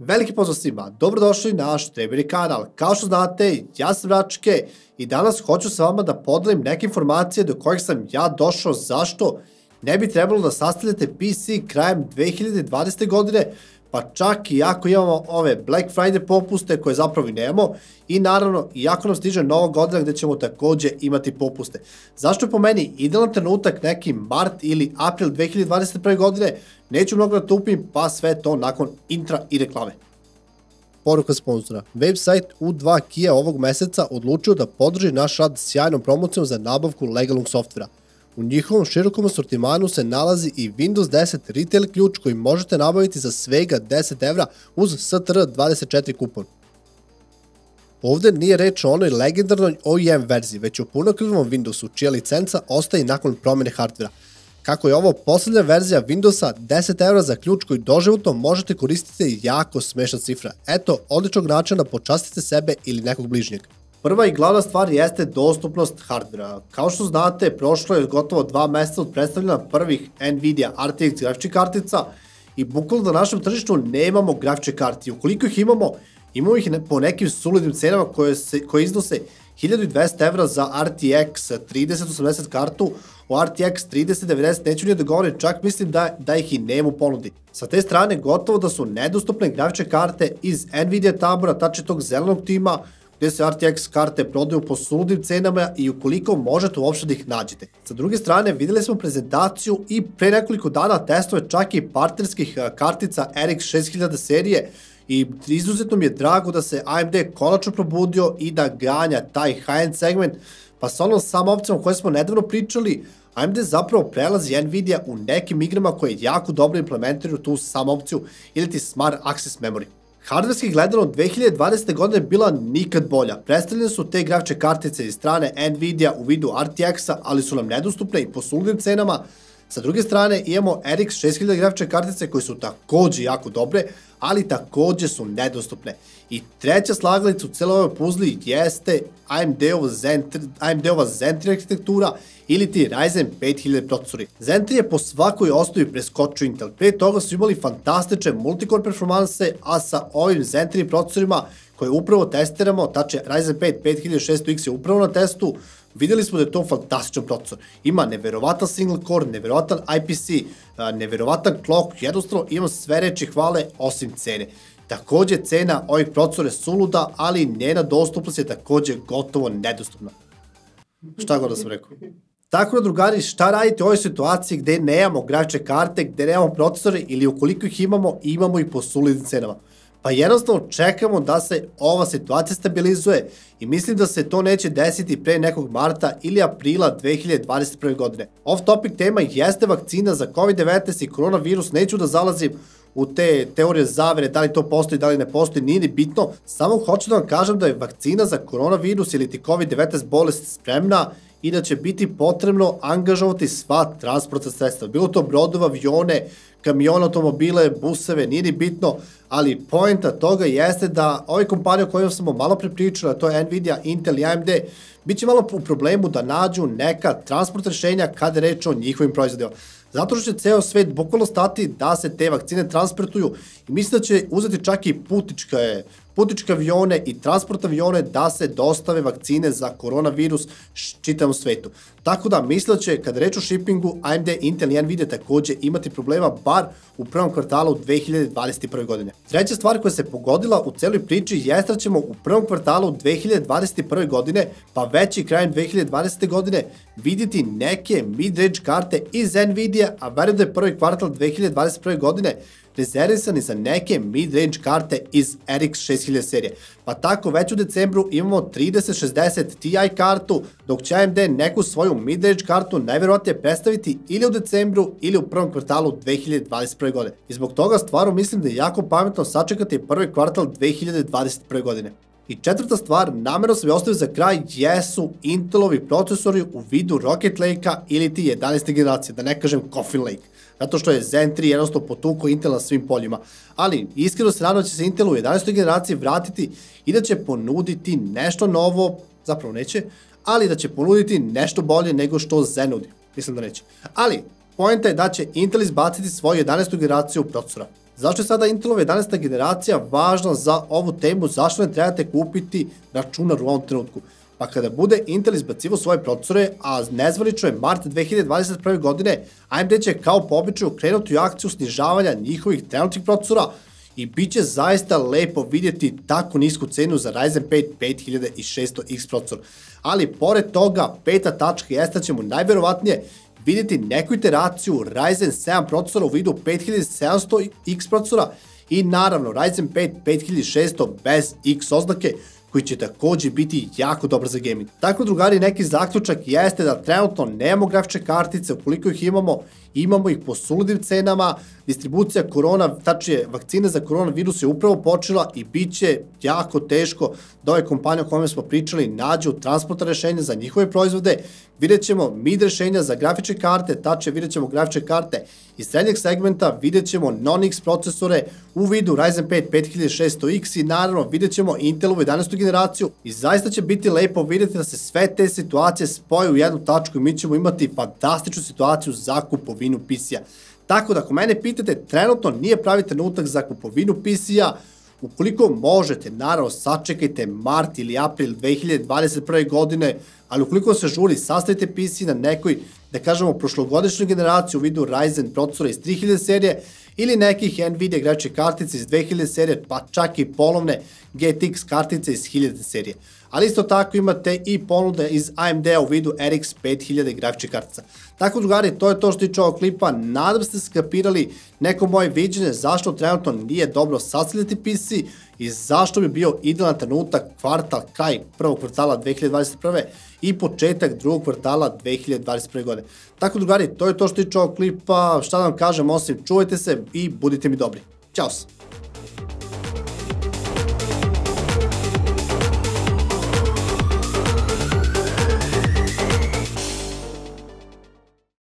Veliki pozdrav svima, dobrodošli na naš Treberi kanal. Kao što znate, ja sam Račke i danas hoću sa vama da podelim neke informacije do kojih sam ja došao zašto ne bi trebalo da sastavljate PC krajem 2020. godine, pa čak i ako imamo ove Black Friday popuste koje zapravo i nemamo i naravno iako nam stiže nova godina gde ćemo takođe imati popuste. Zašto je po meni idealan trenutak neki mart ili april 2021. godine, neću mnogo da tupim, pa sve to nakon intra i reklame. Poruka sponzora. Website U2 Kia ovog meseca odlučio da podrži naš rad sjajnom promocijom za nabavku legalnog softvera. U njihovom širokom asortimanu se nalazi i Windows 10 retail ključ koji možete nabaviti za svega 10 evra uz STR24 kupon. Ovde nije reč o onoj legendarnoj OEM verziji, već o punokrvnom Windowsu, čija licenca ostaje nakon promene hardvera. Kako je ovo poslednja verzija Windowsa, 10 evra za ključ koji doživotno možete koristiti je jako smešna cifra. Eto, odličnog načina da počastite sebe ili nekog bližnjeg. Prva i glavna stvar jeste dostupnost hardvera. Kao što znate, prošlo je gotovo 2 meseca od predstavljena prvih Nvidia RTX grafičkih kartica i bukvalno na našem tržištu nemamo grafičke karti. Ukoliko ih imamo, imamo ih po nekim suludim cenama koje iznose 1200 evra za RTX 3080 kartu, o RTX 3090 neću nije da govorim, čak mislim da ih i nema u ponudi. Sa te strane gotovo da su nedostupne grafičke karte iz Nvidia tabora, tačnije tog zelenog tima, gde se RTX karte prodaju po suludim cenama i ukoliko možete uopšte da ih nađete. Sa druge strane, videli smo prezentaciju i pre nekoliko dana testove čak i partnerskih kartica RX 6000 serije i izuzetno mi je drago da se AMD konačno probudio i da ganja taj high-end segment, pa sa onom samom opcijom o kojoj smo nedavno pričali, AMD zapravo prelazi Nvidia u nekim igrama koje jako dobro implementiraju tu samu opciju ili ti Smart Access Memory. Hardverski gledano 2020. godine bila nikad bolja. Predstavljene su te grafičke kartice iz strane Nvidia u vidu RTX-a, ali su nam nedostupne i po suludim cenama. Sa druge strane imamo RX 6000 grafičke kartice koje su takođe jako dobre, ali takođe su nedostupne. I treća slagalica u celoj ovoj puzli jeste AMD-ova Zen 3 arhitektura ili ti Ryzen 5000 procesori. Zen 3 je po svakoj osnovi preskočio Intel. Pre toga su imali fantastične multicore performanse, a sa ovim Zen 3 procesorima koje upravo testiramo, tačnije Ryzen 5 5600X je upravo na testu, videli smo da je to fantastičan procesor. Ima neverovatan single core, neverovatan IPC, neverovatan clock, jednostavno ima sve reči hvale osim cene. Takođe cena ovih procesora je suluda, ali njena dostupnost je takođe gotovo nedostupna. Šta god da sam rekao. Tako da drugari, šta radite u ovoj situaciji gde nemamo grafičke karte, gde nemamo procesore ili ukoliko ih imamo, imamo ih po suludim cenama? Pa jednostavno čekamo da se ova situacija stabilizuje i mislim da se to neće desiti pre nekog marta ili aprila 2021. godine. Off topic tema jeste vakcina za COVID-19 i koronavirus, neću da zalazim u te teorije zavere, da li to postoji, da li ne postoji, nije ni bitno, samo hoću da vam kažem da je vakcina za koronavirus ili ti COVID-19 bolest spremna i da će biti potrebno angažovati sva transportna sredstva, bilo to brodova, avione, kamione, automobile, buseve, nije ni bitno, ali poenta toga jeste da ove kompanije o kojima smo malo prepričali, a to je Nvidia, Intel i AMD, bit će malo u problemu da nađu neka transport rešenja kada je reč o njihovim proizvodima. Zato što će ceo svet bukvalno stati da se te vakcine transportuju i mislim da će uzeti čak i putničke avione i transport avione da se dostave vakcine za koronavirus čitavom svetu. Tako da mislim da će, kada reč o shippingu, AMD, Intel i Nvidia takođe imati problema bar u prvom kvartalu 2021. godine. Treća stvar koja se pogodila u celoj priči jeste da ćemo u prvom kvartalu 2021. godine, pa već i krajem 2020. godine, vidjeti neke mid-range karte iz Nvidia, a verujem da je prvi kvartal 2021. godine rezervisani za neke mid-range karte iz RX 6000 serije. Pa tako već u decembru imamo 3060 Ti kartu, dok će AMD neku svoju mid-range kartu najverovatnije predstaviti ili u decembru ili u prvom kvartalu 2021. godine. I zbog toga stvarno mislim da je jako pametno sačekati prvi kvartal 2021. godine. I četvrta stvar, namerno sam je ostavio za kraj, jesu Intelovi procesori u vidu Rocket Lake-a ili ti 11. generacije, da ne kažem Coffin Lake. Zato što je Zen 3 jednostavno potukao Intel na svim poljima. Ali iskreno se nadam da će se Intel u 11. generaciji vratiti i da će ponuditi nešto novo, zapravo neće, ali da će ponuditi nešto bolje nego što Zen nudi. Mislim da neće. Ali, poenta je da će Intel izbaciti svoju 11. generaciju procesora. Zašto je sada Intelova 11. generacija važna za ovu temu, zašto ne trebate kupiti računar u ovom trenutku? Pa kada bude Intel izbacivo svoje procesore, a nezvanično je mart 2021. godine, AMD će kao po običaju krenuti u akciju snižavanja njihovih trenutnih procesora i bit će zaista lepo vidjeti tako nisku cenu za Ryzen 5 5600X procesor. Ali pored toga, peta tačka jeste da ćemo najverovatnije vidjeti neku iteraciju Ryzen 7 procesora u vidu 5700X procesora i naravno Ryzen 5 5600 bez X oznake, koji će takođe biti jako dobar za gaming. Tako, drugari, neki zaključak jeste da trenutno nemamo grafičke kartice, ukoliko ih imamo ih po suludim cenama, distribucija tačnije vakcine za koronavirus je upravo počela i bit će jako teško da ove kompanije o kojima smo pričali nađu transportna rešenja za njihove proizvode. Vidjet ćemo mid rešenja za grafičke karte, tačnije vidjet ćemo grafičke karte iz srednjeg segmenta, vidjet ćemo non-X procesore u vidu Ryzen 5 5600X i naravno vidjet ćemo Intelovu 11. generaciju i zaista će biti lepo vidjeti da se sve te situacije spoje u jednu tačku i mi ćemo imati fantastičnu situaciju za kupovinu PC-a. Tako da, ako mene pitate, trenutno nije pravi trenutak za kupovinu PC-a. Ukoliko možete, naravno, sačekajte mart ili april 2021. godine, ali ukoliko se žuri, sastavite PC na nekoj, da kažemo, prošlogodišnjoj generaciji u vidu Ryzen procesora iz 3000 serije ili nekih Nvidia grafičke kartice iz 2000 serije, pa čak i polovne GTX kartice iz 1000 serije. Ali isto tako imate i ponude iz AMD-a u vidu RX 5000 grafičke kartica. Tako, drugari, to je to što tiče ovog klipa. Nadam se da ste skapirali neko moje viđenje zašto trenutno nije dobro sastavljati PC i zašto bi bio idealan trenutak kraj prvog kvartala 2021. i početak drugog kvartala 2021. godine. Tako, drugari, to je to što tiče ovog klipa. Šta da vam kažem, osim čuvajte se i budite mi dobri. Ćao se!